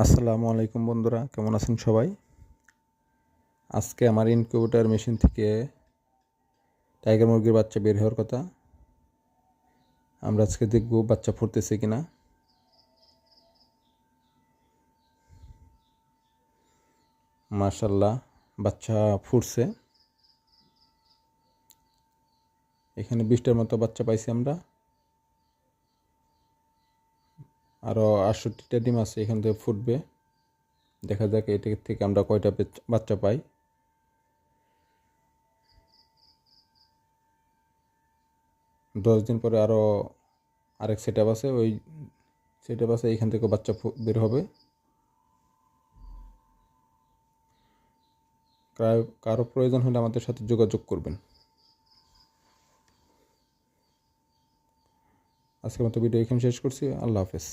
আসসালামু আলাইকুম বন্ধুরা, কেমন আছেন সবাই? আজকে আমার ইনকিউবেটর মেশিন থেকে টাইগার মুরগির বাচ্চা বের হওয়ার কথা। আমরা আজকে দেখব বাচ্চা ফুটতেছে কিনা। মাশাআল্লাহ, বাচ্চা ফুটছে। এখানে 20টার মতো বাচ্চা পাইছি আমরা। আরও 68টা ডিম আছে, এখান থেকে ফুটবে। দেখা যাক এটা থেকে আমরা কয়টা বাচ্চা পাই। দশ দিন পরে আরও আরেক সেট আপ আছে, ওই সেট আপ আছে, এইখান থেকে বাচ্চা বের হবে। কারো প্রয়োজন হলে আমাদের সাথে যোগাযোগ করবেন। আজকের মতো ভিডিও এখানে শেষ করছি। আল্লাহ হাফেজ।